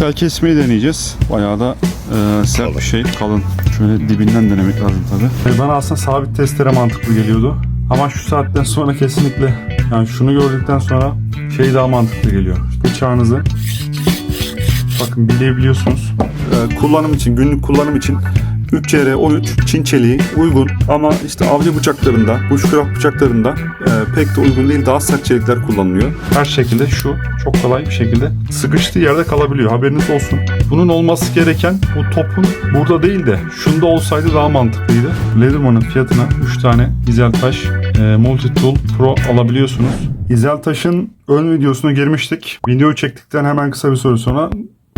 Tel kesmeyi deneyeceğiz. Bayağı da sert bir şey, kalın. Şöyle dibinden denemek lazım tabii. Bana aslında sabit testere mantıklı geliyordu. Ama şu saatten sonra kesinlikle, yani şunu gördükten sonra şey daha mantıklı geliyor. Bıçağınızı bakın bilebiliyorsunuz. Kullanım için, günlük kullanım için 3CR13 Çin çeliği uygun ama işte avcı bıçaklarında, bushcraft bıçaklarında pek de uygun değil. Daha sert çelikler kullanılıyor. Her şekilde şu çok kolay bir şekilde sıkıştığı yerde kalabiliyor. Haberiniz olsun. Bunun olması gereken bu topun burada değil de şunda olsaydı daha mantıklıydı. Leatherman'ın fiyatına 3 tane İzeltaş Multi Tool Pro alabiliyorsunuz. İzeltaş'ın ön videosuna girmiştik. Videoyu çektikten hemen kısa bir süre sonra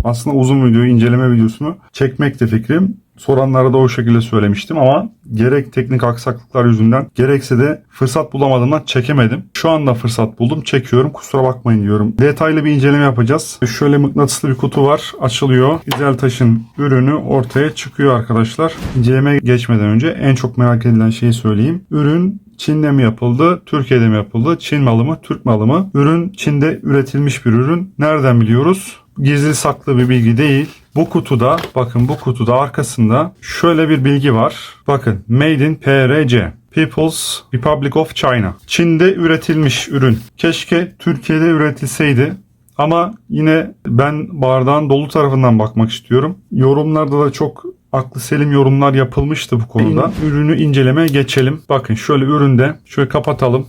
aslında uzun videoyu, inceleme videosunu çekmekti fikrim. Soranlara da o şekilde söylemiştim ama gerek teknik aksaklıklar yüzünden gerekse de fırsat bulamadığımdan çekemedim. Şu anda fırsat buldum, çekiyorum. Kusura bakmayın diyorum. Detaylı bir inceleme yapacağız. Şöyle mıknatıslı bir kutu var. Açılıyor. İzeltaş'ın ürünü ortaya çıkıyor arkadaşlar. İncelemeye geçmeden önce en çok merak edilen şeyi söyleyeyim. Ürün Çin'de mi yapıldı? Türkiye'de mi yapıldı? Çin malı mı? Türk malı mı? Ürün Çin'de üretilmiş bir ürün. Nereden biliyoruz? Gizli saklı bir bilgi değil. Bu kutuda, bakın bu kutuda arkasında şöyle bir bilgi var. Bakın Made in PRC. People's Republic of China. Çin'de üretilmiş ürün. Keşke Türkiye'de üretilseydi. Ama yine ben bardağın dolu tarafından bakmak istiyorum. Yorumlarda da çok aklı selim yorumlar yapılmıştı bu konuda. Ürünü incelemeye geçelim. Bakın şöyle üründe, şöyle kapatalım.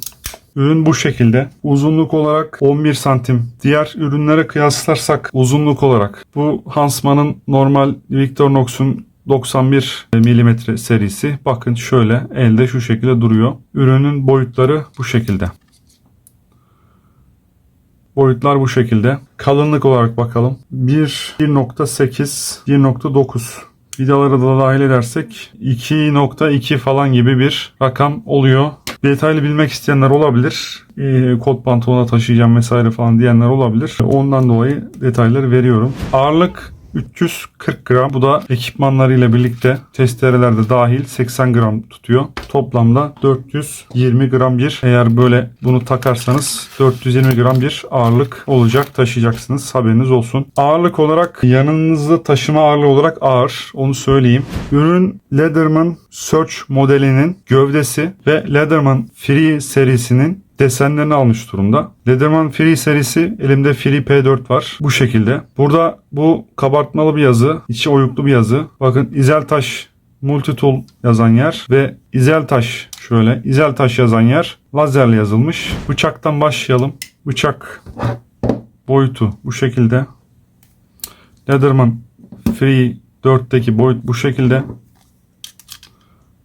Ürün bu şekilde. Uzunluk olarak 11 santim. Diğer ürünlere kıyaslarsak uzunluk olarak bu Huntsman'ın normal Victorinox'un 91 mm serisi. Bakın şöyle elde şu şekilde duruyor. Ürünün boyutları bu şekilde. Boyutlar bu şekilde. Kalınlık olarak bakalım. 1.8, 1.9. Vidaları da dahil edersek 2.2 falan gibi bir rakam oluyor. Detaylı bilmek isteyenler olabilir. Kot pantolona taşıyacağım vesaire falan diyenler olabilir. Ondan dolayı detayları veriyorum. Ağırlık 340 gram. Bu da ekipmanlarıyla birlikte testereler de dahil 80 gram tutuyor. Toplamda 420 gram bir, eğer böyle bunu takarsanız 420 gram bir ağırlık olacak, taşıyacaksınız. Haberiniz olsun. Ağırlık olarak yanınızda taşıma ağırlığı olarak ağır. Onu söyleyeyim. Ürün Leatherman Search modelinin gövdesi ve Leatherman Free serisinin desenlerini almış durumda. Leatherman Free serisi, elimde Free P4 var. Bu şekilde. Burada bu kabartmalı bir yazı, içi oyuklu bir yazı. Bakın İzeltaş Multi Tool yazan yer ve İzeltaş, şöyle İzeltaş yazan yer lazerle yazılmış. Bıçaktan başlayalım. Bıçak boyutu bu şekilde. Leatherman Free 4'teki boyut bu şekilde.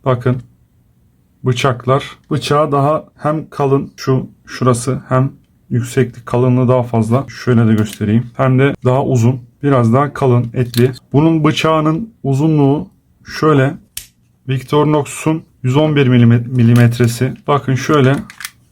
Bakın bıçaklar. Bıçağı daha hem kalın, şurası, hem yükseklik kalınlığı daha fazla. Şöyle de göstereyim. Hem de daha uzun. Biraz daha kalın, etli. Bunun bıçağının uzunluğu şöyle. Victorinox'un 111 milimetresi. Bakın şöyle.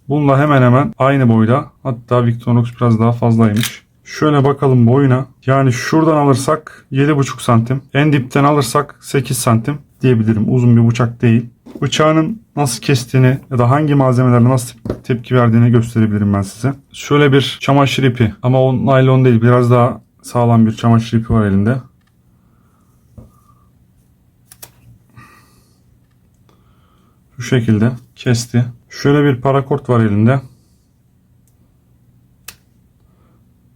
Bununla hemen hemen aynı boyda. Hatta Victorinox biraz daha fazlaymış. Şöyle bakalım boyuna. Yani şuradan alırsak 7,5 santim. En dipten alırsak 8 santim diyebilirim. Uzun bir bıçak değil. Bıçağının nasıl kestiğini ya da hangi malzemelerle nasıl tepki verdiğini gösterebilirim ben size. Şöyle bir çamaşır ipi, ama o naylon değil, biraz daha sağlam bir çamaşır ipi var elinde. Şu şekilde kesti. Şöyle bir parakort var elinde.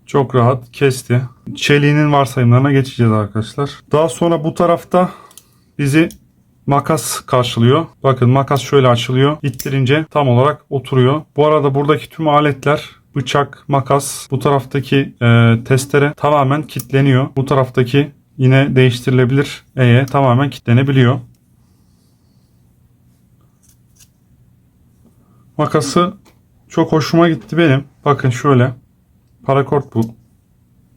Çok rahat kesti. Çeliğinin varsayımlarına geçeceğiz arkadaşlar. Daha sonra bu tarafta bizi makas karşılıyor. Bakın makas şöyle açılıyor. İttirince tam olarak oturuyor. Bu arada buradaki tüm aletler, bıçak, makas, bu taraftaki testere tamamen kilitleniyor. Bu taraftaki yine değiştirilebilir tamamen kilitlenebiliyor. Makası çok hoşuma gitti benim. Bakın şöyle. Parakort bu.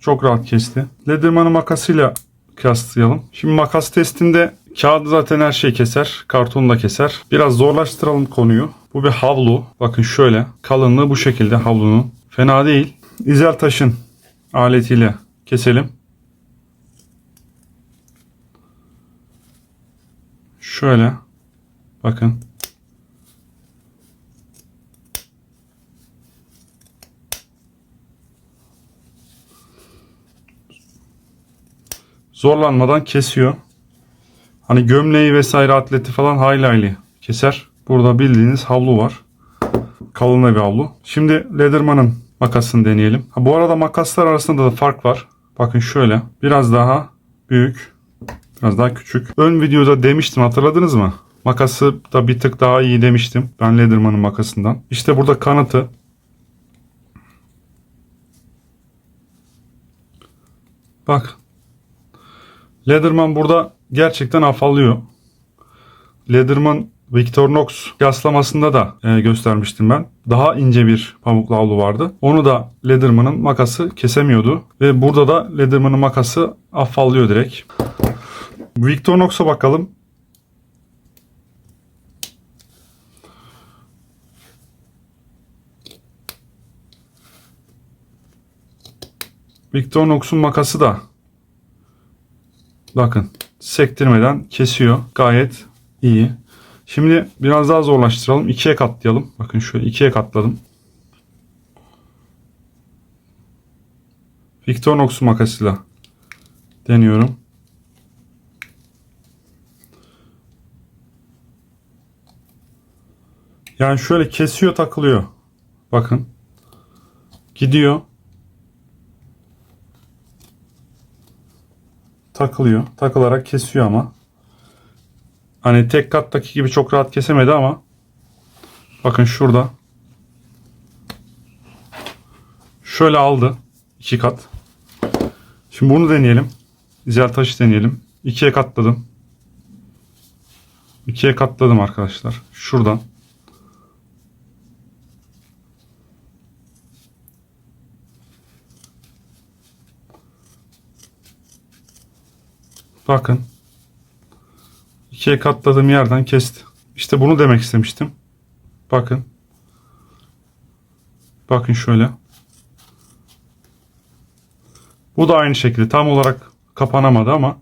Çok rahat kesti. Leatherman'ın makasıyla kıyaslayalım. Şimdi makas testinde kağıdı zaten her şey keser. Kartonu da keser. Biraz zorlaştıralım konuyu. Bu bir havlu. Bakın şöyle. Kalınlığı bu şekilde havlunun. Fena değil. İzeltaş'ın aletiyle keselim. Şöyle. Bakın. zorlanmadan kesiyor. Hani gömleği vesaire atleti falan hayli keser. Burada bildiğiniz havlu var. Kalın bir havlu. Şimdi Leatherman'ın makasını deneyelim. Bu arada makaslar arasında da fark var. Bakın şöyle. Biraz daha büyük. Biraz daha küçük. Ön videoda demiştim, hatırladınız mı? Makası da bir tık daha iyi demiştim. Ben Leatherman'ın makasından. İşte burada kanıtı. Bak. Leatherman burada gerçekten afallıyor. Leatherman Victorinox yaslamasında da göstermiştim ben. Daha ince bir pamuklu havlu vardı. Onu da Leatherman'ın makası kesemiyordu. Ve burada da Leatherman'ın makası affallıyor direkt. Victorinox'a bakalım. Victorinox'un makası da bakın sektirmeden kesiyor. Gayet iyi. Şimdi biraz daha zorlaştıralım. 2'ye katlayalım. Bakın şöyle 2'ye katladım. Victorinox'un makasıyla deniyorum. Yani şöyle kesiyor, takılıyor. Bakın. Gidiyor. Takılıyor. Takılarak kesiyor ama. Hani tek kattaki gibi çok rahat kesemedi ama bakın şurada. Şöyle aldı. 2 kat. Şimdi bunu deneyelim. Dizel taşı deneyelim. 2'ye katladım. 2'ye katladım arkadaşlar. Şuradan. Bakın. 2'ye katladığım yerden kesti. İşte bunu demek istemiştim. Bakın. Bakın şöyle. Bu da aynı şekilde tam olarak kapanamadı ama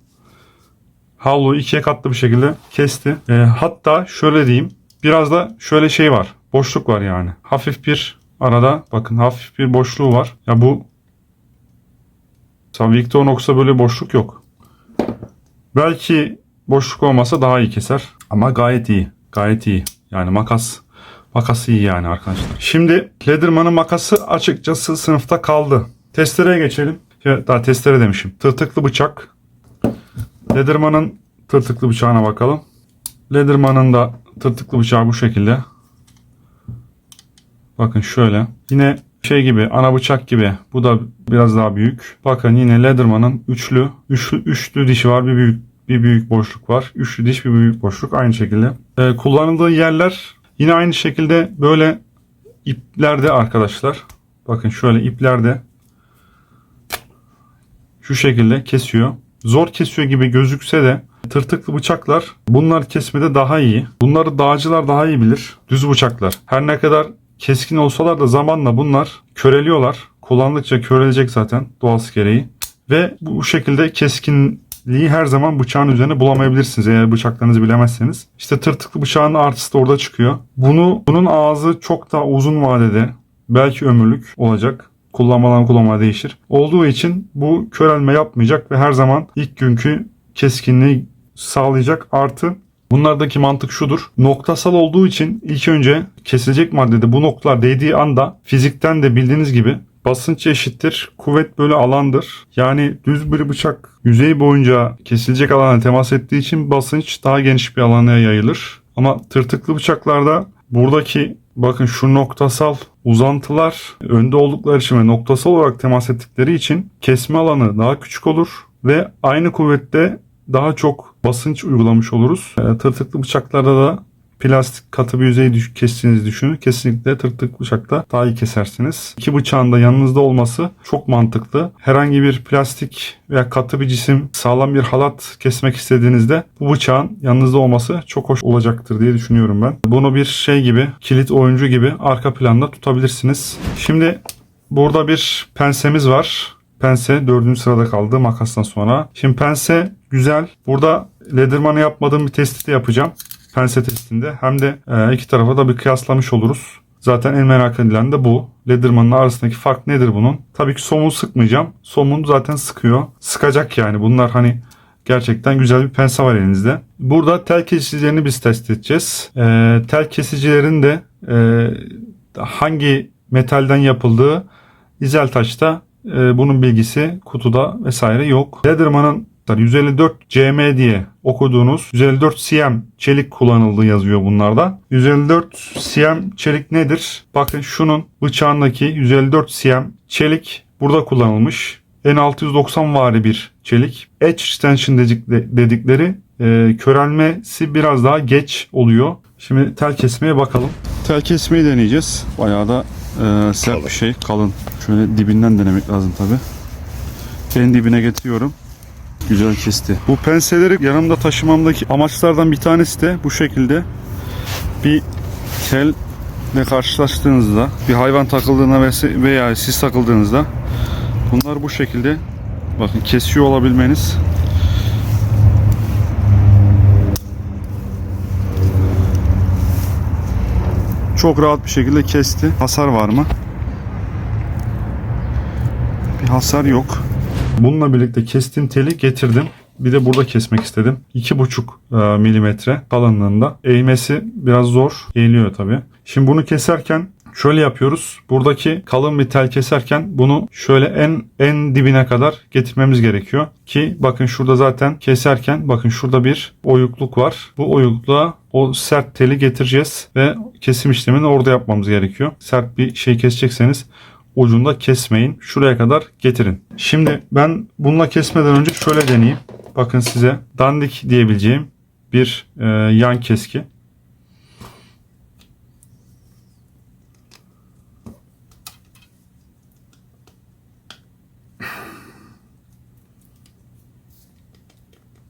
havluyu 2'ye katlı bir şekilde kesti. Hatta şöyle diyeyim. Biraz da şöyle şey var. Boşluk var yani. Hafif bir arada bakın hafif bir boşluğu var. Ya bu Victorinox'ta böyle boşluk yok. Belki boşluk olmasa daha iyi keser. Ama gayet iyi. Gayet iyi. Yani makası iyi yani arkadaşlar. Şimdi Leatherman'ın makası açıkçası sınıfta kaldı. Testereye geçelim. Daha testere demişim. Tırtıklı bıçak. Leatherman'ın tırtıklı bıçağına bakalım. Leatherman'ın da tırtıklı bıçağı bu şekilde. Bakın şöyle. Yine şey gibi, ana bıçak gibi. Bu da biraz daha büyük. Bakın yine Leatherman'ın üçlü dişi var. Bir büyük boşluk var. Üçlü diş, bir büyük boşluk. Aynı şekilde. Kullanıldığı yerler yine aynı şekilde böyle iplerde arkadaşlar. Bakın şöyle iplerde şu şekilde kesiyor. Zor kesiyor gibi gözükse de tırtıklı bıçaklar bunlar kesmede daha iyi. Bunları dağcılar daha iyi bilir. Düz bıçaklar. Her ne kadar keskin olsalar da zamanla bunlar köreliyorlar. Kullandıkça körelecek zaten doğası gereği. Ve bu şekilde keskinliği her zaman bıçağın üzerine bulamayabilirsiniz eğer bıçaklarınızı bilemezseniz. İşte tırtıklı bıçağın artısı da orada çıkıyor. Bunun ağzı çok daha uzun vadede belki ömürlük olacak. Kullanmadan kullanmaya değişir. Olduğu için bu körelme yapmayacak ve her zaman ilk günkü keskinliği sağlayacak. Artı bunlardaki mantık şudur. Noktasal olduğu için ilk önce kesilecek maddede bu noktalar değdiği anda fizikten de bildiğiniz gibi basınç eşittir. Kuvvet bölü alandır. Yani düz bir bıçak yüzey boyunca kesilecek alana temas ettiği için basınç daha geniş bir alana yayılır. Ama tırtıklı bıçaklarda buradaki bakın şu noktasal uzantılar önde oldukları için ve noktasal olarak temas ettikleri için kesme alanı daha küçük olur ve aynı kuvvette daha çok basınç uygulamış oluruz. Tırtıklı bıçaklarda da plastik katı bir yüzeyi kestiğinizi düşünün. Kesinlikle tırtıklı bıçakta daha iyi kesersiniz. İki bıçağın da yanınızda olması çok mantıklı. Herhangi bir plastik veya katı bir cisim, sağlam bir halat kesmek istediğinizde bu bıçağın yanınızda olması çok hoş olacaktır diye düşünüyorum ben. Bunu bir şey gibi, kilit oyuncu gibi arka planda tutabilirsiniz. Şimdi burada bir pensemiz var. Pense 4. sırada kaldı makastan sonra. Şimdi pense güzel. Burada Leatherman'ı yapmadığım bir testi de yapacağım. Pense testinde. Hem de iki tarafa da bir kıyaslamış oluruz. Zaten en merak edilen de bu. Leatherman'ın arasındaki fark nedir bunun? Tabii ki somun sıkmayacağım. Somun zaten sıkıyor. Sıkacak yani. Bunlar hani Gerçekten güzel bir pense var elinizde. Burada tel kesicilerini biz test edeceğiz. Tel kesicilerin de hangi metalden yapıldığı İzeltaş'ta bunun bilgisi kutuda vesaire yok. Lederman'ın 154 CM diye okuduğunuz 154 cm çelik kullanıldığı yazıyor bunlarda. 154 cm çelik nedir? Bakın şunun bıçağındaki 154 cm çelik burada kullanılmış. N690 vari bir çelik. Edge extension dedikleri körelmesi biraz daha geç oluyor. Şimdi tel kesmeye bakalım. Tel kesmeyi deneyeceğiz. Bayağı da sert bir şey, kalın. Şöyle dibinden denemek lazım tabi. En dibine getiriyorum. Güzel kesti. Bu penseleri yanımda taşımamdaki amaçlardan bir tanesi de bu şekilde bir telle karşılaştığınızda, bir hayvan takıldığında veya siz takıldığınızda bunlar bu şekilde bakın kesiyor olabilmeniz. Çok rahat bir şekilde kesti. Hasar var mı? Bir hasar yok. Bununla birlikte kestiğim teli getirdim. Bir de burada kesmek istedim. 2,5 milimetre kalınlığında. Eğmesi biraz zor. Eğiliyor tabii. Şimdi bunu keserken şöyle yapıyoruz. Buradaki kalın bir tel keserken bunu şöyle en dibine kadar getirmemiz gerekiyor. Ki bakın şurada zaten keserken bakın şurada bir oyukluk var. Bu oyukluğa o sert teli getireceğiz ve kesim işlemini orada yapmamız gerekiyor. Sert bir şey kesecekseniz ucunda kesmeyin. Şuraya kadar getirin. Şimdi ben bununla kesmeden önce şöyle deneyeyim. Bakın size dandik diyebileceğim bir yan keski.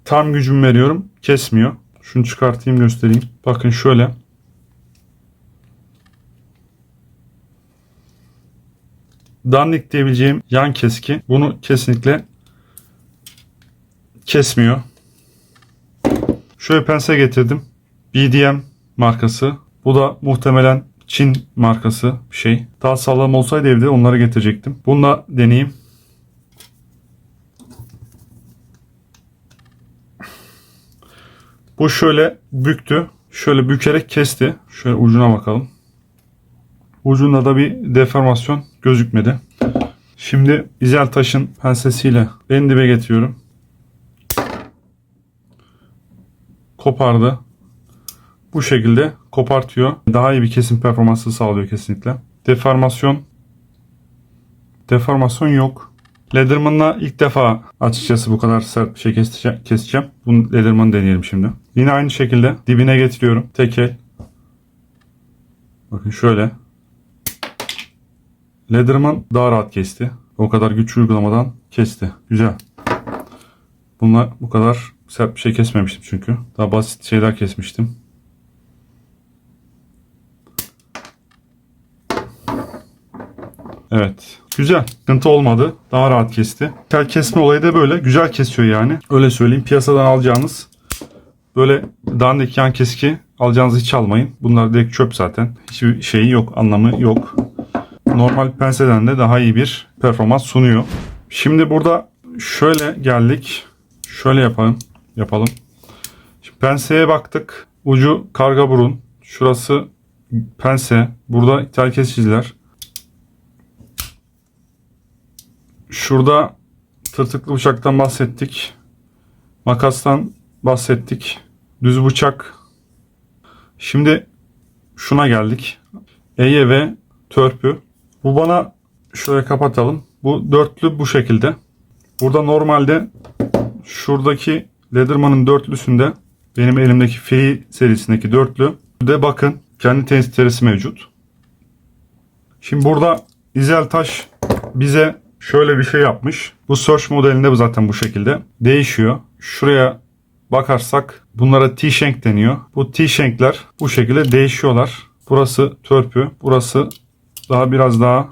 Tam gücümü veriyorum. Kesmiyor. Şunu çıkartayım göstereyim. Bakın şöyle. Dandik diyebileceğim yan keski. Bunu kesinlikle kesmiyor. Şöyle pense getirdim. BDM markası. Bu da muhtemelen Çin markası bir şey. Daha sağlam olsaydı evde onları getirecektim. Bununla deneyeyim. Bu şöyle büktü. Şöyle bükerek kesti. Şöyle ucuna bakalım. Ucunda da bir deformasyon gözükmedi. Şimdi İzeltaş'ın pensesiyle en dibe getiriyorum. Kopardı. Bu şekilde kopartıyor. Daha iyi bir kesim performansı sağlıyor kesinlikle. Deformasyon yok. Lederman'la ilk defa açıkçası bu kadar sert bir şey keseceğim. Bunu Lederman'ı deneyelim şimdi. Yine aynı şekilde dibine getiriyorum. Tek el. Bakın şöyle. Lederman daha rahat kesti. O kadar güç uygulamadan kesti. Güzel. Bunlar bu kadar sert bir şey kesmemiştim çünkü. Daha basit şeyler kesmiştim. Evet. Güzel. Sıkıntı olmadı. Daha rahat kesti. Tel kesme olayı da böyle. Güzel kesiyor yani. Öyle söyleyeyim. Piyasadan alacağınız böyle dandik yan keski alacağınızı hiç almayın. Bunlar direkt çöp zaten. Hiçbir şeyi yok. Anlamı yok. Normal penseden de daha iyi bir performans sunuyor. Şimdi burada şöyle geldik. Şöyle yapalım. Şimdi penseye baktık. Ucu karga burun. Şurası pense. Burada tel kesiciler. Şurada tırtıklı bıçaktan bahsettik. Makastan bahsettik. Düz bıçak. Şimdi şuna geldik. Eye ve törpü. Bu bana şöyle kapatalım. Bu dörtlü bu şekilde. Burada normalde şuradaki Lederman'ın dörtlüsünde benim elimdeki Fi serisindeki dörtlü de bakın kendi testeresi mevcut. Şimdi burada İzeltaş bize şöyle bir şey yapmış. Bu search modelinde bu zaten bu şekilde değişiyor. Şuraya bakarsak bunlara T-shank deniyor. Bu T-shank'ler bu şekilde değişiyorlar. Burası törpü, burası biraz daha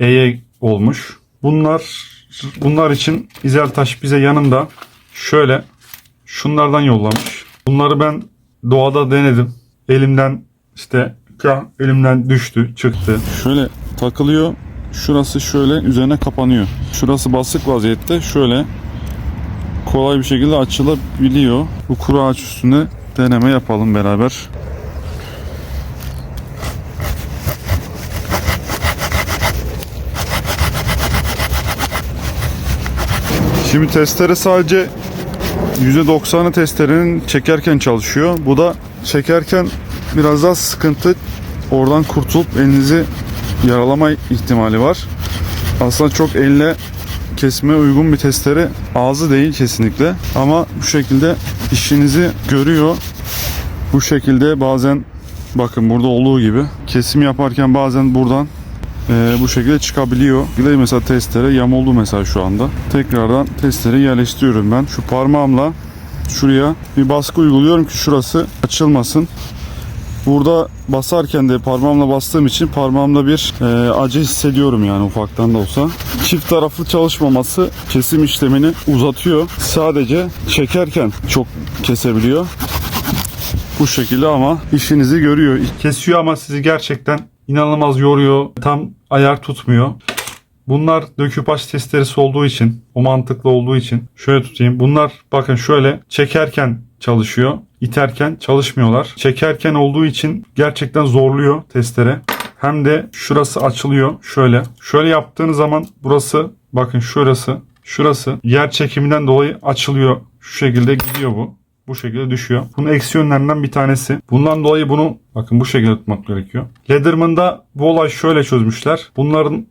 E'ye olmuş. Bunlar için İzeltaş bize yanında şöyle şunlardan yollamış. Bunları ben doğada denedim. Elimden düştü, çıktı. Şöyle takılıyor. Şurası şöyle üzerine kapanıyor. Şurası basık vaziyette şöyle kolay bir şekilde açılabiliyor. Bu kuru ağaç üstünde deneme yapalım beraber. Şimdi testere sadece %90'ı testerenin çekerken çalışıyor. Bu da çekerken biraz daha sıkıntı. Oradan kurtulup elinizi yaralama ihtimali var. Aslında çok elle kesmeye uygun bir testere ağzı değil kesinlikle. Ama bu şekilde işinizi görüyor. Bu şekilde bazen bakın burada olduğu gibi kesim yaparken bazen buradan bu şekilde çıkabiliyor. Mesela testere yamuldu mesela şu anda. Tekrardan testereyi yerleştiriyorum ben. Şu parmağımla şuraya bir baskı uyguluyorum ki şurası açılmasın. Burada basarken de parmağımla bastığım için parmağımda bir acı hissediyorum yani ufaktan da olsa. Çift taraflı çalışmaması kesim işlemini uzatıyor. Sadece çekerken çok kesebiliyor. Bu şekilde ama işinizi görüyor. Kesiyor ama sizi gerçekten inanılmaz yoruyor. Tam ayar tutmuyor. Bunlar döküpaç testeresi olduğu için, o mantıklı olduğu için şöyle tutayım. Bunlar bakın şöyle çekerken çalışıyor. İterken çalışmıyorlar. Çekerken olduğu için gerçekten zorluyor testere. Hem de şurası açılıyor şöyle. Şöyle yaptığınız zaman burası bakın şurası yer çekiminden dolayı açılıyor. Şu şekilde gidiyor bu. Bu şekilde düşüyor. Bunun eksi yönlerinden bir tanesi. Bundan dolayı bunu bakın bu şekilde tutmak gerekiyor. Leatherman'da bu olay şöyle çözmüşler. Bunların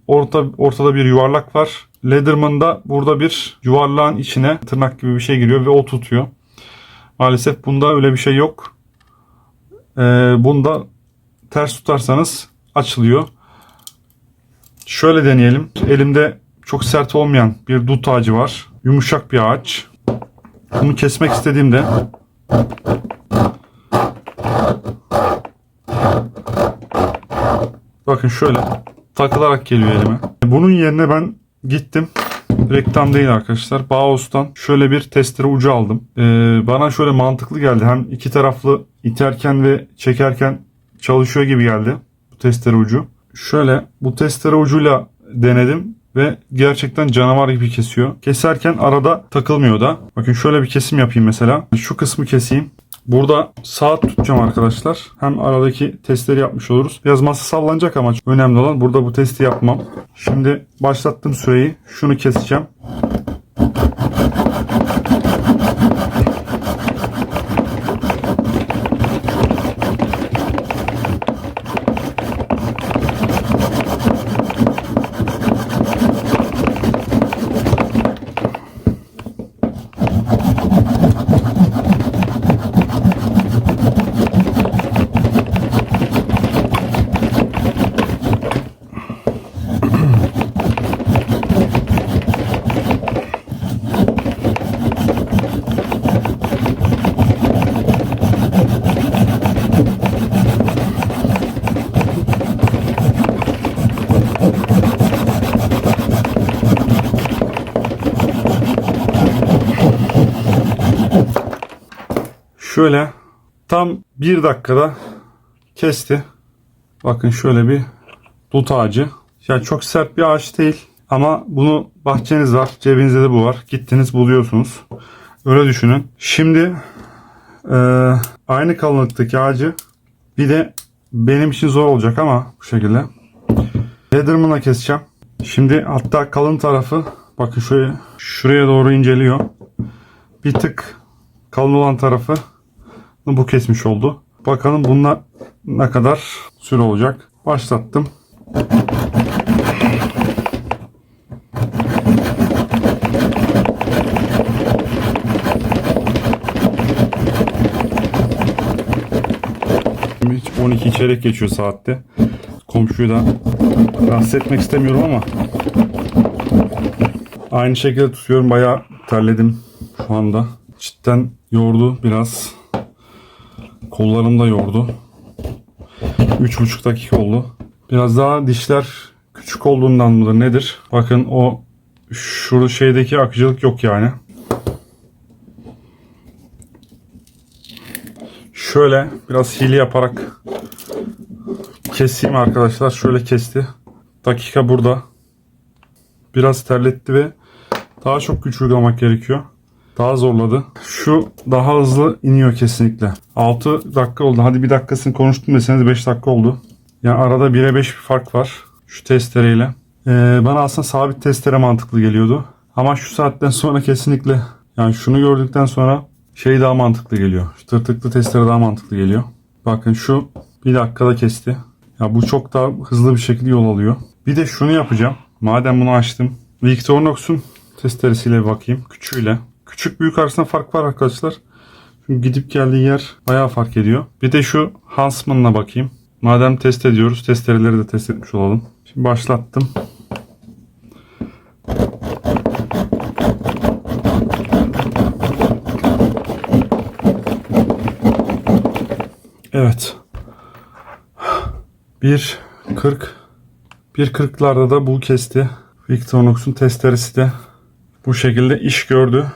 ortada bir yuvarlak var. Leatherman'da burada bir yuvarlağın içine tırnak gibi bir şey giriyor ve o tutuyor. Maalesef bunda öyle bir şey yok. Bunda ters tutarsanız açılıyor. Şöyle deneyelim. Elimde çok sert olmayan bir dut ağacı var. Yumuşak bir ağaç. Bunu kesmek istediğimde bakın şöyle takılarak geliyor elime. Bunun yerine ben gittim. Reklam değil arkadaşlar. Bauhaus'tan şöyle bir testere ucu aldım. Bana şöyle mantıklı geldi. Hem iki taraflı iterken ve çekerken çalışıyor gibi geldi bu testere ucu. Şöyle bu testere ucuyla denedim ve gerçekten canavar gibi kesiyor. Keserken arada takılmıyor da. Bakın şöyle bir kesim yapayım mesela. Şu kısmı keseyim. Burada saat tutacağım arkadaşlar. Hem aradaki testleri yapmış oluruz. Biraz masa sallanacak ama önemli olan burada bu testi yapmam. Şimdi başlattım süreyi. Şunu keseceğim. Şöyle tam 1 dakikada kesti. Bakın şöyle bir dut ağacı. Yani çok sert bir ağaç değil. Ama bunu bahçeniz var. Cebinizde de bu var. Gittiniz buluyorsunuz. Öyle düşünün. Şimdi aynı kalınlıktaki ağacı bir de benim için zor olacak ama bu şekilde. Leatherman'la keseceğim. Şimdi hatta kalın tarafı bakın şuraya doğru inceliyor. Bir tık kalın olan tarafı bu kesmiş oldu. Bakalım bunlar ne kadar süre olacak. Başlattım. Hiç 12 çeyrek geçiyor saatte. Komşuyu da rahatsız etmek istemiyorum ama aynı şekilde tutuyorum. Bayağı terledim şu anda. Cidden yordu biraz. Kollarım da yordu. 3,5 dakika oldu. Biraz daha dişler küçük olduğundan mıdır nedir? Bakın o şu şeydeki akıcılık yok yani. Şöyle biraz hile yaparak keseyim arkadaşlar. Şöyle kesti. Dakika burada. Biraz terletti ve daha çok güç uygulamak gerekiyor. daha zorladı. Şu daha hızlı iniyor kesinlikle. 6 dakika oldu. Hadi bir dakikasını konuştum deseniz 5 dakika oldu. Yani arada 1'e 5 bir fark var şu testereyle. Bana aslında sabit testere mantıklı geliyordu. Ama şu saatten sonra kesinlikle, yani şunu gördükten sonra şey daha mantıklı geliyor. Şu tırtıklı testere daha mantıklı geliyor. Bakın şu 1 dakikada kesti. Ya bu çok daha hızlı bir şekilde yol alıyor. Bir de şunu yapacağım. Madem bunu açtım. Victorinox'un testeresiyle bir bakayım. Küçüğüyle. Küçük büyük arasında fark var arkadaşlar. Çünkü gidip geldiği yer bayağı fark ediyor. Bir de şu Huntsman'la bakayım. Madem test ediyoruz, testereleri de test etmiş olalım. Şimdi başlattım. Evet. 1.40 1.40'larda da bu kesti. Victorinox'un testeresi de bu şekilde iş gördü.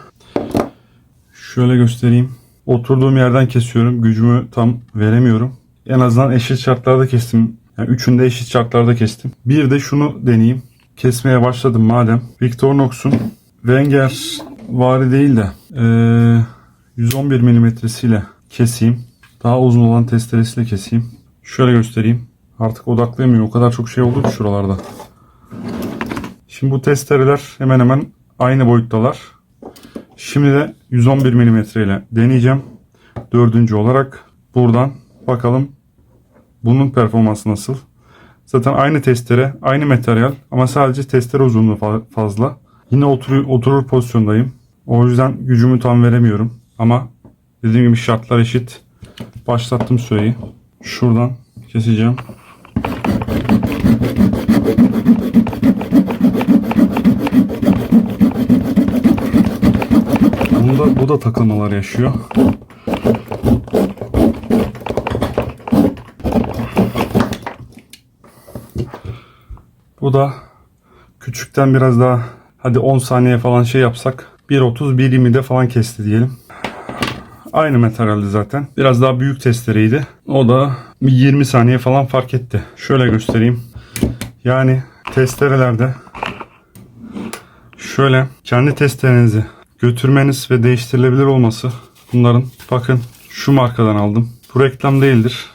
Şöyle göstereyim. Oturduğum yerden kesiyorum. Gücümü tam veremiyorum. En azından eşit şartlarda kestim. Yani üçünde eşit şartlarda kestim. Bir de şunu deneyeyim. Kesmeye başladım madem. Victorinox'un Wenger vari değil de 111 milimetresiyle keseyim. Daha uzun olan testeresiyle keseyim. Şöyle göstereyim. Artık odaklayamıyor. O kadar çok şey oldu ki şuralarda. Şimdi bu testereler hemen hemen aynı boyuttalar. Şimdi de 111 mm ile deneyeceğim. Dördüncü olarak buradan bakalım bunun performansı nasıl. Zaten aynı testere, aynı materyal ama sadece testere uzunluğu fazla. Yine oturur pozisyondayım. O yüzden gücümü tam veremiyorum. Ama dediğim gibi şartlar eşit. Başlattım süreyi. Şuradan keseceğim. Bu da takılmalar yaşıyor. Bu da küçükten biraz daha, hadi 10 saniye falan şey yapsak 1.30 1.20'de falan kesti diyelim. Aynı materyaldi zaten. Biraz daha büyük testereydi. O da 20 saniye falan fark etti. Şöyle göstereyim. Yani testerelerde şöyle kendi testerenizi götürmeniz ve değiştirilebilir olması, bunların bakın şu markadan aldım. Bu reklam değildir.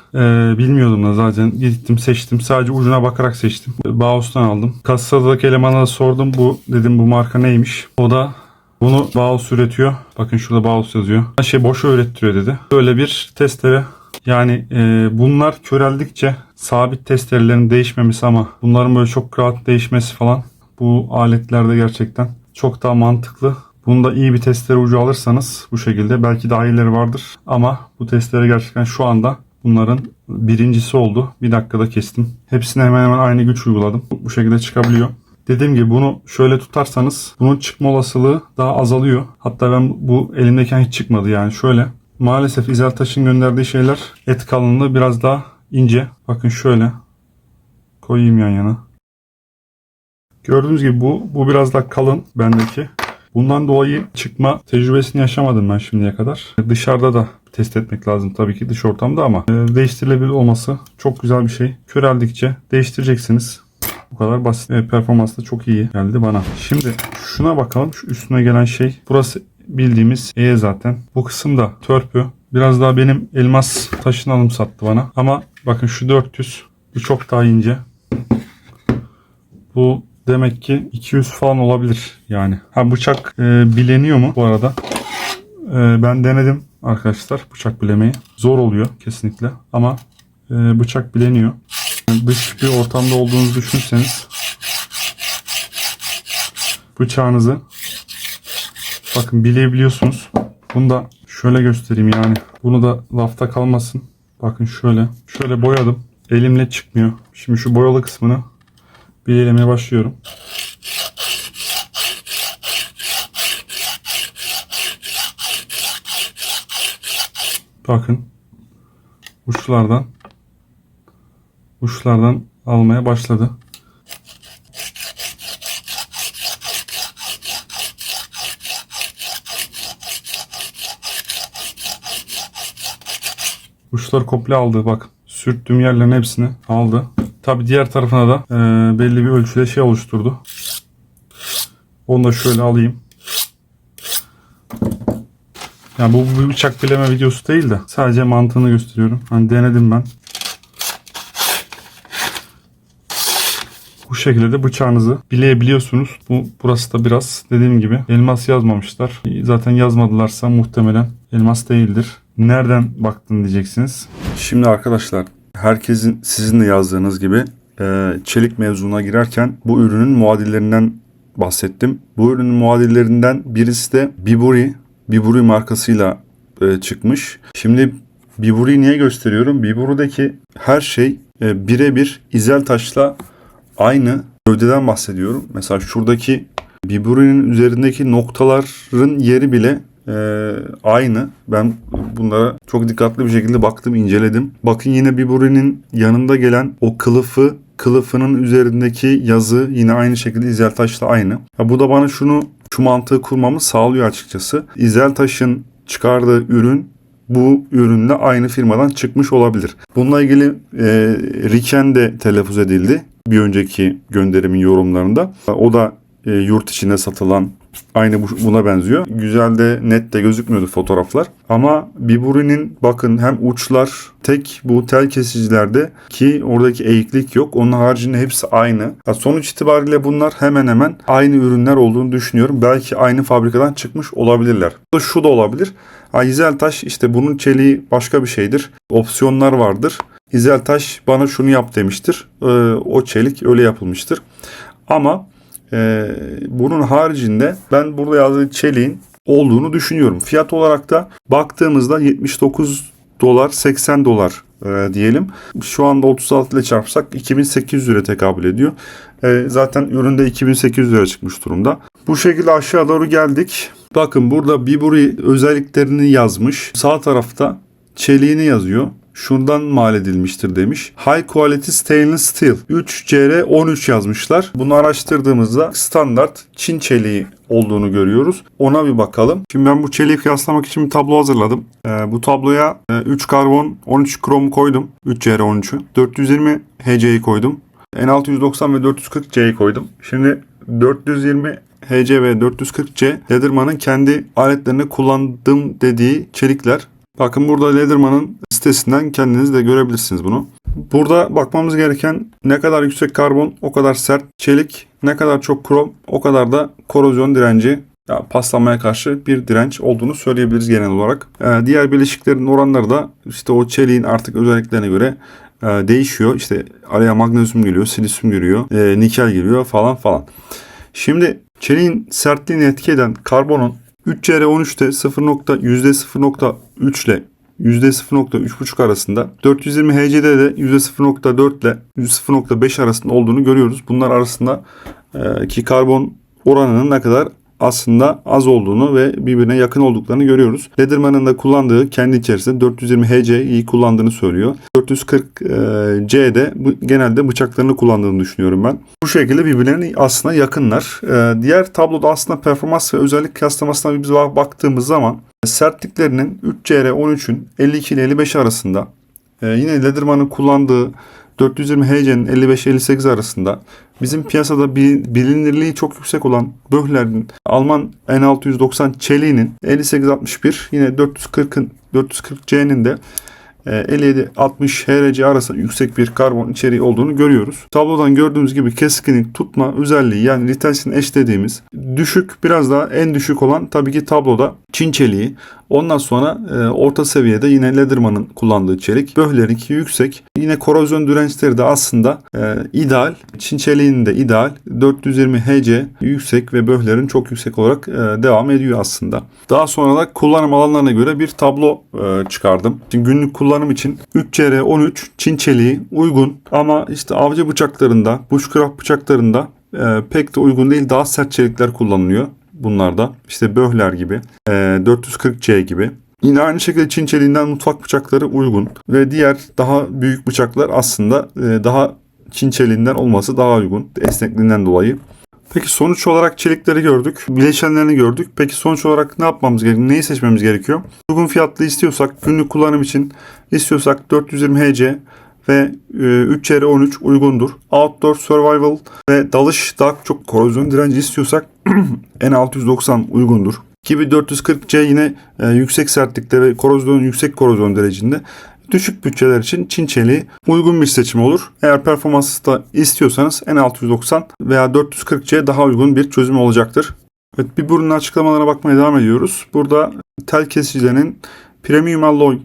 Bilmiyordum da zaten gittim seçtim. Sadece ucuna bakarak seçtim. Bauhaus'tan aldım. Kasadaki elemana da sordum. Bu dedim bu marka neymiş? O da bunu Bauhaus üretiyor. Bakın şurada Bauhaus yazıyor. Boşa ürettiriyor dedi. Böyle bir testere. Yani bunlar köreldikçe sabit testerelerin değişmemesi ama bunların böyle çok rahat değişmesi falan bu aletlerde gerçekten çok daha mantıklı. Bunda iyi bir testere ucu alırsanız bu şekilde, belki daha iyileri vardır ama bu testere gerçekten şu anda bunların birincisi oldu. 1 dakikada kestim. Hepsine hemen hemen aynı güç uyguladım. Bu şekilde çıkabiliyor. Dediğim gibi bunu şöyle tutarsanız bunun çıkma olasılığı daha azalıyor. Hatta ben bu elimdeyken hiç çıkmadı yani şöyle. Maalesef İzeltaş'ın gönderdiği şeyler et kalınlığı biraz daha ince. Bakın şöyle koyayım yan yana. Gördüğünüz gibi bu biraz daha kalın bendeki. Bundan dolayı çıkma tecrübesini yaşamadım ben şimdiye kadar. Dışarıda da test etmek lazım tabii ki, dış ortamda, ama değiştirilebilir olması çok güzel bir şey. Köreldikçe değiştireceksiniz. Bu kadar basit. Performans da çok iyi geldi bana. Şimdi şuna bakalım. Şu üstüne gelen şey. Burası bildiğimiz zaten. Bu kısım da törpü. Biraz daha benim elmas taşını anımsattı bana. Ama bakın şu 400. Bu çok daha ince. Bu demek ki 200 falan olabilir yani. Ha, bıçak bileniyor mu bu arada? Ben denedim arkadaşlar bıçak bilemeyi. Zor oluyor kesinlikle ama bıçak bileniyor. Yani dış bir ortamda olduğunuzu düşünseniz bıçağınızı bakın bilebiliyorsunuz. Bunu da şöyle göstereyim yani. Bunu da lafta kalmasın. Bakın şöyle boyadım. Elimle çıkmıyor. Şimdi şu boyalı kısmını bilelemeye başlıyorum. Bakın uçlardan almaya başladı. Uçlar komple aldı, bak. Sürttüğüm yerlerin hepsini aldı. Tabi diğer tarafına da belli bir ölçüde şey oluşturdu. Onu da şöyle alayım. Yani bu bir bıçak bileme videosu değil de sadece mantığını gösteriyorum. Hani denedim ben. Bu şekilde de bıçağınızı bileyebiliyorsunuz. Burası da biraz dediğim gibi elmas yazmamışlar. Zaten yazmadılarsa muhtemelen elmas değildir. Nereden baktın diyeceksiniz. Şimdi arkadaşlar, herkesin sizin de yazdığınız gibi çelik mevzuna girerken bu ürünün muadillerinden bahsettim. Bu ürünün muadillerinden birisi de Biburi. Biburi markasıyla çıkmış. Şimdi Biburi'yi niye gösteriyorum? Biburi'deki her şey birebir İzeltaş'la aynı gövdeden bahsediyorum. Mesela şuradaki Biburi'nin üzerindeki noktaların yeri bile aynı. Ben bunlara çok dikkatli bir şekilde baktım, inceledim. Bakın yine Biburi'nin yanında gelen o kılıfının üzerindeki yazı yine aynı şekilde İzeltaş'la aynı. Bu da bana şu mantığı kurmamı sağlıyor açıkçası. İzeltaş'ın çıkardığı ürün bu ürünle aynı firmadan çıkmış olabilir. Bununla ilgili Riken de telaffuz edildi bir önceki gönderimin yorumlarında. O da yurt içinde satılan aynı buna benziyor. Güzel de net de gözükmüyordu fotoğraflar. Ama Biburi'nin bakın hem uçlar tek bu tel kesicilerde ki oradaki eğiklik yok. Onun haricinde hepsi aynı. Sonuç itibariyle bunlar hemen hemen aynı ürünler olduğunu düşünüyorum. Belki aynı fabrikadan çıkmış olabilirler. Şu da olabilir. İzeltaş işte bunun çeliği başka bir şeydir. Opsiyonlar vardır. İzeltaş bana şunu yap demiştir. O çelik öyle yapılmıştır. Ama bunun haricinde ben burada yazdığı çeliğin olduğunu düşünüyorum. Fiyat olarak da baktığımızda 79 dolar 80 dolar diyelim. Şu anda 36 ile çarpsak 2800 lira tekabül ediyor. Zaten üründe 2800 lira çıkmış durumda. Bu şekilde aşağı doğru geldik. Bakın burada Biburi özelliklerini yazmış. Sağ tarafta çeliğini yazıyor. Şundan mal edilmiştir demiş. High Quality Stainless Steel 3CR13 yazmışlar. Bunu araştırdığımızda standart Çin çeliği olduğunu görüyoruz. Ona bir bakalım. Şimdi ben bu çeliği kıyaslamak için bir tablo hazırladım. Bu tabloya 3 karbon 13 krom koydum. 3CR13'ü. 420 HC'yi koydum. N690 ve 440C'yi koydum. Şimdi 420 HC ve 440C Lederman'ın kendi aletlerine kullandım dediği çelikler. Bakın burada Lederman'ın sitesinden kendiniz de görebilirsiniz bunu. Burada bakmamız gereken ne kadar yüksek karbon o kadar sert çelik, ne kadar çok krom o kadar da korozyon direnci, paslanmaya karşı bir direnç olduğunu söyleyebiliriz genel olarak. Diğer bileşiklerin oranları da işte o çeliğin artık özelliklerine göre değişiyor. İşte araya magnezyum giriyor, silisyum giriyor, nikel giriyor falan. Şimdi çeliğin sertliğini etki eden karbonun 3CR13'te %0.3 ile %0.3.5 arasında, 420 HC'de de %0.4 ile %0.5 arasında olduğunu görüyoruz. Bunlar arasında ki karbon oranının ne kadar aslında az olduğunu ve birbirine yakın olduklarını görüyoruz. Lederman'ın da kullandığı kendi içerisinde 420 HC'yi kullandığını söylüyor. 440C'de genelde bıçaklarını kullandığını düşünüyorum ben. Bu şekilde birbirlerine aslında yakınlar. Diğer tabloda aslında performans ve özellik kıyaslamasına biz baktığımız zaman sertliklerinin 3CR13'ün 52 ile 55 arasında, yine Lederman'ın kullandığı 420 HC'nin 55-58 arasında, bizim piyasada bilinirliği çok yüksek olan Böhler'in Alman N690 çeliğinin 58-61, yine 440C'nin de 57-60 HRC arasında yüksek bir karbon içeriği olduğunu görüyoruz. Tablodan gördüğümüz gibi keskinlik tutma özelliği, yani retention edge dediğimiz düşük, biraz daha en düşük olan tabii ki tabloda Çin çeliği. Ondan sonra orta seviyede yine Lederman'ın kullandığı çelik. Böhler'inki yüksek. Yine korozyon dirençleri de aslında ideal. Çin çeliğinin de ideal. 420 HC yüksek ve Böhler'in çok yüksek olarak devam ediyor aslında. Daha sonra da kullanım alanlarına göre bir tablo çıkardım. Şimdi günlük kullanım için 3CR13 Çin çeliği uygun, ama işte avcı bıçaklarında, bushcraft bıçaklarında pek de uygun değil. Daha sert çelikler kullanılıyor bunlarda. İşte Böhler gibi, 440C gibi. Yine aynı şekilde Çin çeliğinden mutfak bıçakları uygun ve diğer daha büyük bıçaklar aslında daha Çin çeliğinden olması daha uygun esnekliğinden dolayı. Peki sonuç olarak çelikleri gördük, bileşenlerini gördük. Peki sonuç olarak ne yapmamız gerekiyor? Neyi seçmemiz gerekiyor? Uygun fiyatlı istiyorsak, günlük kullanım için istiyorsak 420 HC ve 3CR13 uygundur. Outdoor, survival ve dalış daha çok korozyon direnci istiyorsak N690 uygundur. Gibi 440C yine yüksek sertlikte ve yüksek korozyon derecinde. Düşük bütçeler için Çin çeliği uygun bir seçim olur. Eğer performans da istiyorsanız N690 veya 440C daha uygun bir çözüm olacaktır. Evet, bir ürünün açıklamalarına bakmaya devam ediyoruz. Burada tel kesicilerinin premium alloy,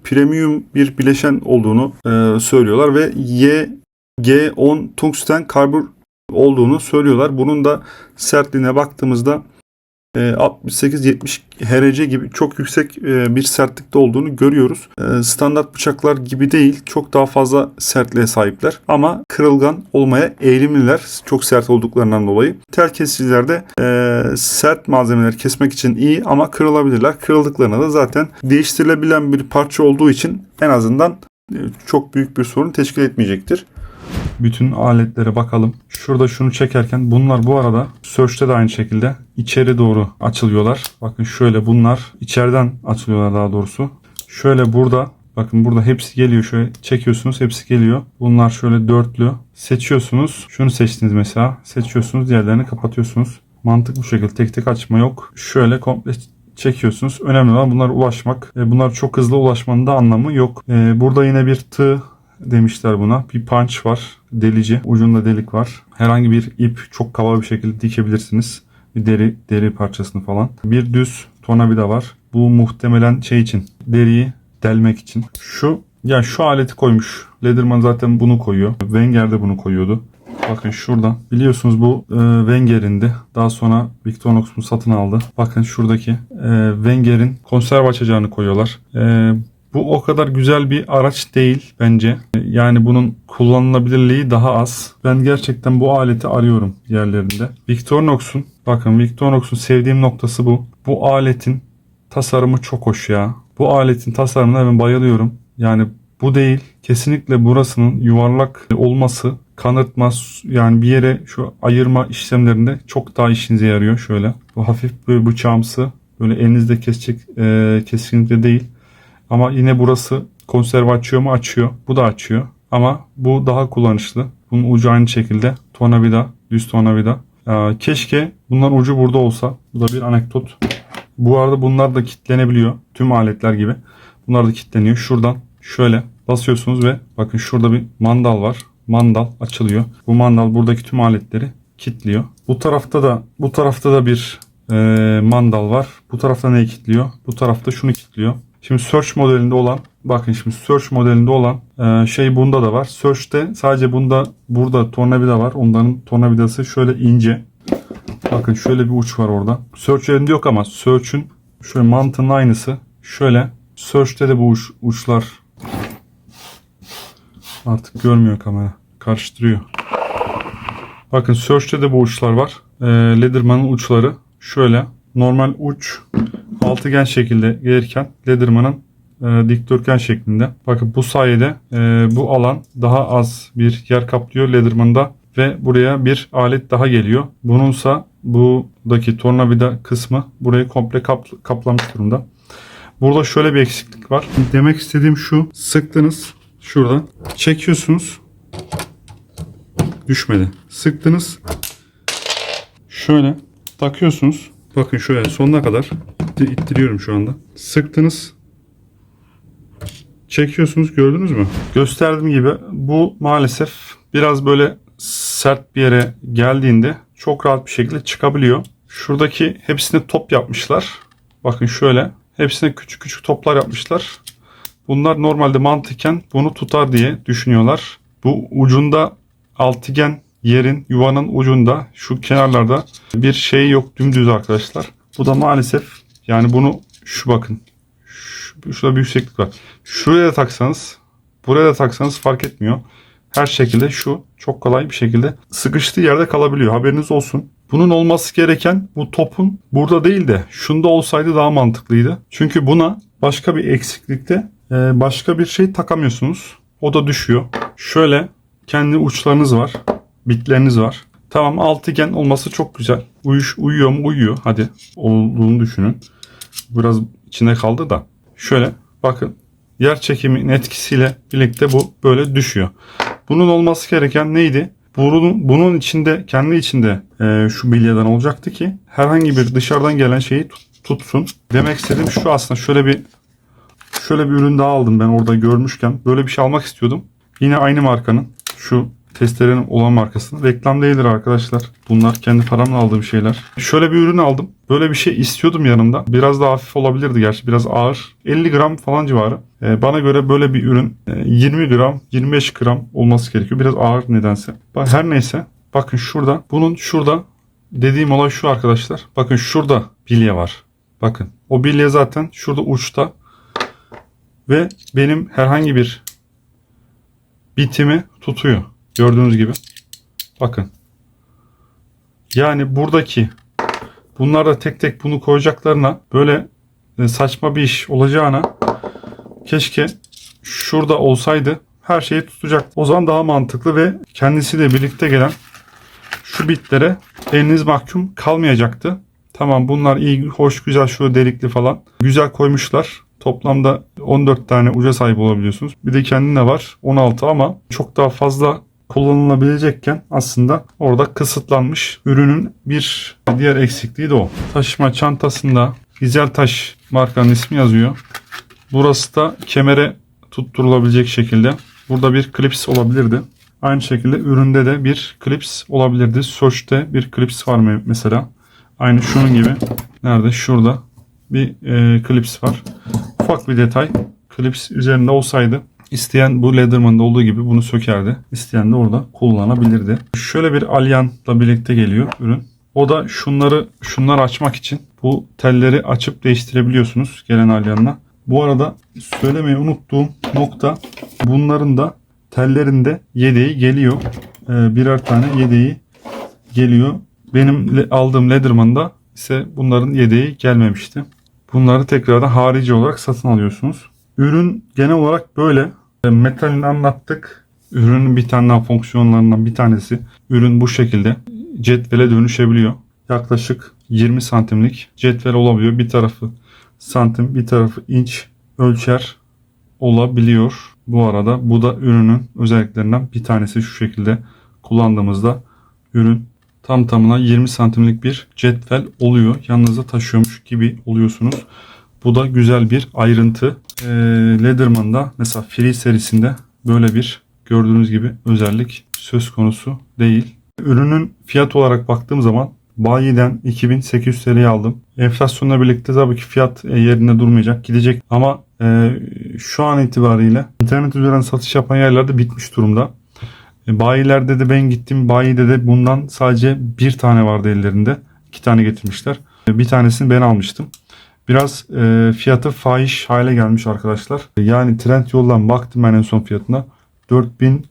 premium bir bileşen olduğunu söylüyorlar ve YG10 tungsten karbür olduğunu söylüyorlar. Bunun da sertliğine baktığımızda 68-70 Hz gibi çok yüksek bir sertlikte olduğunu görüyoruz. Standart bıçaklar gibi değil, çok daha fazla sertliğe sahipler ama kırılgan olmaya eğilimliler çok sert olduklarından dolayı. Tel kesicilerde sert malzemeleri kesmek için iyi ama kırılabilirler. Kırıldıklarında da zaten değiştirilebilen bir parça olduğu için en azından çok büyük bir sorun teşkil etmeyecektir. Bütün aletlere bakalım. Şurada şunu çekerken bunlar bu arada Search'te de aynı şekilde içeri doğru açılıyorlar. Bakın şöyle bunlar içeriden açılıyorlar daha doğrusu. Şöyle burada bakın burada hepsi geliyor. Şöyle çekiyorsunuz hepsi geliyor. Bunlar şöyle dörtlü. Seçiyorsunuz. Şunu seçtiniz mesela. Seçiyorsunuz diğerlerini kapatıyorsunuz. Mantık bu şekilde. Tek tek açma yok. Şöyle komple çekiyorsunuz. Önemli olan bunlara ulaşmak. Bunlar çok hızlı ulaşmanın da anlamı yok. Burada yine bir tığ demişler buna. Bir punch var. Delici. Ucunda delik var. Herhangi bir ip çok kaba bir şekilde dikebilirsiniz. Bir deri parçasını falan. Bir düz tornavida var. Bu muhtemelen şey için. Deriyi delmek için. Şu aleti koymuş. Lederman zaten bunu koyuyor. Wenger de bunu koyuyordu. Bakın şuradan. Biliyorsunuz bu Wenger'indi. Daha sonra Victorinox bunu satın aldı. Bakın şuradaki Wenger'in konserve açacağını koyuyorlar. Bu o kadar güzel bir araç değil bence. Yani bunun kullanılabilirliği daha az. Ben gerçekten bu aleti arıyorum yerlerinde. Victorinox'un sevdiğim noktası bu. Bu aletin tasarımı çok hoş ya. Bu aletin tasarımına ben bayılıyorum. Yani bu değil. Kesinlikle burasının yuvarlak olması kanırtmaz. Yani bir yere şu ayırma işlemlerinde çok daha işinize yarıyor. Şöyle. Bu hafif böyle bıçağımsı. Böyle elinizde kesecek kesinlikle değil. Ama yine burası konserve açıyor mu? Açıyor. Bu da açıyor. Ama bu daha kullanışlı. Bunun ucu aynı şekilde. Tornavida. Düz tornavida. Keşke bunların ucu burada olsa. Bu da bir anekdot. Bu arada bunlar da kilitlenebiliyor. Tüm aletler gibi. Bunlar da kilitleniyor. Şuradan şöyle basıyorsunuz ve bakın şurada bir mandal var. Mandal açılıyor. Bu mandal buradaki tüm aletleri kilitliyor. Bu tarafta da bir mandal var. Bu tarafta neyi kilitliyor? Bu tarafta şunu kilitliyor. Şimdi Search modelinde olan şey bunda da var. Search'te sadece burada tornavida var. Onların tornavidası şöyle ince. Bakın şöyle bir uç var orada. Search elinde yok ama Search'ün şöyle mantığının aynısı. Şöyle Search'te de bu uçlar artık görmüyor kamera. Karıştırıyor. Bakın Search'te de bu uçlar var. Lederman'ın uçları şöyle. Normal uç altıgen şekilde gelirken Lederman'ın dikdörtgen şeklinde. Bakın bu sayede bu alan daha az bir yer kaplıyor Lederman'da ve buraya bir alet daha geliyor. Bununsa buradaki tornavida kısmı burayı komple kaplamış durumda. Burada şöyle bir eksiklik var. Demek istediğim şu. Sıktınız. Şuradan. Çekiyorsunuz. Düşmedi. Sıktınız. Şöyle takıyorsunuz. Bakın şöyle sonuna kadar ittiriyorum şu anda. Sıktınız. Çekiyorsunuz. Gördünüz mü? Gösterdiğim gibi bu maalesef biraz böyle sert bir yere geldiğinde çok rahat bir şekilde çıkabiliyor. Şuradaki hepsine top yapmışlar. Bakın şöyle. Hepsine küçük küçük toplar yapmışlar. Bunlar normalde mantıken bunu tutar diye düşünüyorlar. Bu ucunda altıgen yerin yuvanın ucunda şu kenarlarda bir şey yok, dümdüz arkadaşlar. Bu da maalesef yani bunu bakın. Şurada bir yükseklik var. Şuraya da taksanız buraya da taksanız fark etmiyor. Her şekilde şu çok kolay bir şekilde sıkıştığı yerde kalabiliyor. Haberiniz olsun. Bunun olması gereken bu topun burada değil de şunda olsaydı daha mantıklıydı. Çünkü buna başka bir eksiklikte başka bir şey takamıyorsunuz. O da düşüyor. Şöyle kendi uçlarınız var. Bitleriniz var. Tamam altıgen olması çok güzel. Uyuyor mu? Uyuyor. Hadi olduğunu düşünün. Biraz içine kaldı da. Şöyle bakın. Yer çekiminin etkisiyle birlikte bu böyle düşüyor. Bunun olması gereken neydi? bunun içinde, kendi içinde şu bilyadan olacaktı ki herhangi bir dışarıdan gelen şeyi tutsun. Demek istediğim şu, aslında şöyle bir ürün daha aldım ben orada görmüşken. Böyle bir şey almak istiyordum. Yine aynı markanın, şu testerenin olan markasının. Reklam değildir arkadaşlar. Bunlar kendi paramla aldığım şeyler. Şöyle bir ürün aldım. Böyle bir şey istiyordum yanımda. Biraz daha hafif olabilirdi gerçi. Biraz ağır. 50 gram falan civarı. Bana göre böyle bir ürün 20 gram, 25 gram olması gerekiyor. Biraz ağır nedense. Her neyse. Bakın şurada. Bunun şurada dediğim olay şu arkadaşlar. Bakın şurada bilye var. Bakın. O bilye zaten şurada uçta. Ve benim herhangi bir bitimi tutuyor. Gördüğünüz gibi. Bakın. Yani buradaki, bunlar da tek tek bunu koyacaklarına, böyle saçma bir iş olacağına keşke şurada olsaydı, her şeyi tutacak. O zaman daha mantıklı ve kendisiyle birlikte gelen şu bitlere eliniz mahkum kalmayacaktı. Tamam, bunlar iyi, hoş, güzel, şu delikli falan. Güzel koymuşlar. Toplamda 14 tane uca sahip olabiliyorsunuz. Bir de kendine var 16, ama çok daha fazla kullanılabilecekken aslında orada kısıtlanmış. Ürünün bir diğer eksikliği de o. Taşıma çantasında İzeltaş markanın ismi yazıyor. Burası da kemere tutturulabilecek şekilde. Burada bir klips olabilirdi. Aynı şekilde üründe de bir klips olabilirdi. Search'te bir klips var mı mesela? Aynı şunun gibi. Nerede? Şurada bir klips var. Ufak bir detay. Klips üzerinde olsaydı İsteyen bu Leatherman'da olduğu gibi bunu sökerdi. İsteyen de orada kullanabilirdi. Şöyle bir alyanla birlikte geliyor ürün. O da şunları açmak için bu telleri açıp değiştirebiliyorsunuz gelen alyanla. Bu arada söylemeyi unuttuğum nokta, bunların da tellerinde yedeği geliyor. Birer tane yedeği geliyor. Benim aldığım Leatherman'da ise bunların yedeği gelmemişti. Bunları tekrardan harici olarak satın alıyorsunuz. Ürün genel olarak böyle. Metalini anlattık. Ürünün bir tane daha fonksiyonlarından bir tanesi. Ürün bu şekilde cetvele dönüşebiliyor. Yaklaşık 20 santimlik cetvel olabiliyor. Bir tarafı santim, bir tarafı inç ölçer olabiliyor. Bu arada bu da ürünün özelliklerinden bir tanesi. Şu şekilde kullandığımızda ürün tam tamına 20 santimlik bir cetvel oluyor. Yanınıza taşıyormuş gibi oluyorsunuz. Bu da güzel bir ayrıntı. Leatherman'da mesela Free serisinde böyle bir, gördüğünüz gibi, özellik söz konusu değil. Ürünün fiyat olarak baktığım zaman bayiden 2800 TL'ye aldım. Enflasyonla birlikte tabii ki fiyat yerinde durmayacak, gidecek, ama şu an itibariyle internet üzerinden satış yapan yerlerde bitmiş durumda. Bayilerde de, ben gittim bayide de bundan sadece bir tane vardı ellerinde. 2 tane getirmişler. Bir tanesini ben almıştım. Biraz fiyatı fahiş hale gelmiş arkadaşlar. Yani Trendyol'dan baktım ben en son fiyatına. 4000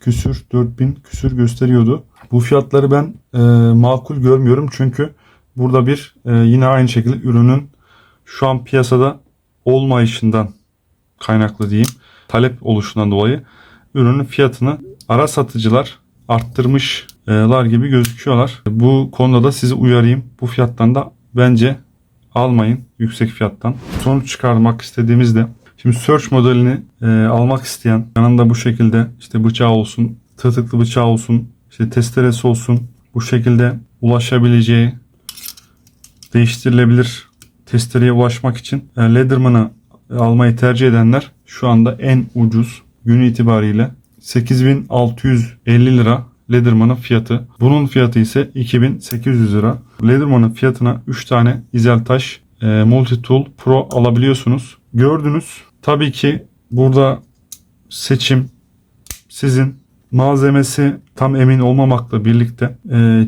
küsür gösteriyordu. Bu fiyatları ben makul görmüyorum. Çünkü burada bir yine aynı şekilde ürünün şu an piyasada olmayışından kaynaklı diyeyim. Talep oluşundan dolayı ürünün fiyatını ara satıcılar arttırmışlar gibi gözüküyorlar. Bu konuda da sizi uyarayım. Bu fiyattan da bence almayın, yüksek fiyattan. Sonuç çıkarmak istediğimizde, şimdi search modelini almak isteyen, yanında bu şekilde işte bıçağı olsun, tırtıklı bıçağı olsun, işte testeresi olsun, bu şekilde ulaşabileceği değiştirilebilir testereye ulaşmak için Leatherman'ı almayı tercih edenler şu anda en ucuz günü itibariyle 8650 lira Leatherman'ın fiyatı. Bunun fiyatı ise 2800 lira. Leatherman'ın fiyatına 3 tane İzeltaş Multi Tool Pro alabiliyorsunuz. Gördünüz. Tabii ki burada seçim sizin. Malzemesi tam emin olmamakla birlikte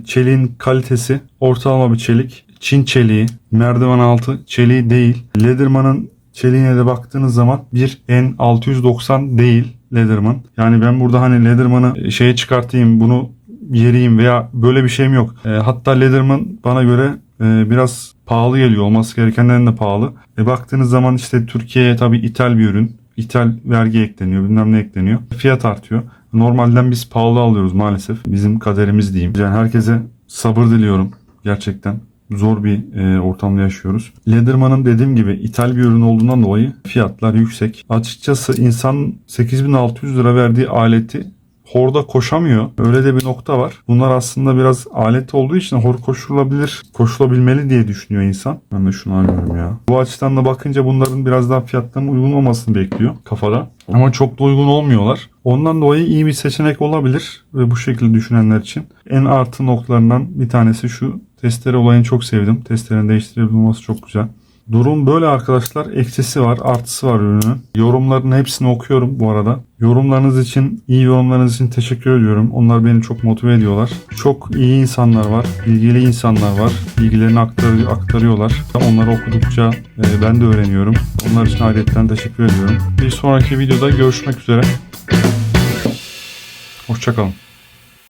çeliğin kalitesi ortalama bir çelik. Çin çeliği, merdiven altı çeliği değil. Leatherman'ın çeliğine de baktığınız zaman bir N690 değil Leatherman. Yani ben burada hani Leatherman'ı şeye çıkartayım, bunu yeriyim veya böyle bir şeyim yok. Hatta Leatherman bana göre biraz pahalı geliyor. Olması gerekenden de pahalı. Baktığınız zaman işte Türkiye'ye tabii ithal bir ürün. İthal vergi ekleniyor, bilmem ne ekleniyor. Fiyat artıyor. Normalden biz pahalı alıyoruz maalesef. Bizim kaderimiz diyeyim. Yani herkese sabır diliyorum. Gerçekten zor bir ortamda yaşıyoruz. Leatherman'ın dediğim gibi ithal bir ürün olduğundan dolayı fiyatlar yüksek. Açıkçası insan 8600 lira verdiği aleti horda koşamıyor. Öyle de bir nokta var. Bunlar aslında biraz alet olduğu için hor koşulabilmeli diye düşünüyor insan. Ben de şunu anlıyorum ya. Bu açıdan da bakınca bunların biraz daha fiyatlarının uygun olmasını bekliyor kafada. Ama çok da uygun olmuyorlar. Ondan dolayı iyi bir seçenek olabilir ve bu şekilde düşünenler için. En artı noktalarından bir tanesi şu. Testere olayını çok sevdim. Testerenin değiştirebilir olması çok güzel. Durum böyle arkadaşlar. Eksisi var, artısı var ürünün. Yorumların hepsini okuyorum bu arada. Yorumlarınız için, iyi yorumlarınız için teşekkür ediyorum. Onlar beni çok motive ediyorlar. Çok iyi insanlar var, bilgili insanlar var. Bilgilerini aktarıyorlar. Onları okudukça ben de öğreniyorum. Onlar için ayrıca teşekkür ediyorum. Bir sonraki videoda görüşmek üzere. Hoşça kalın.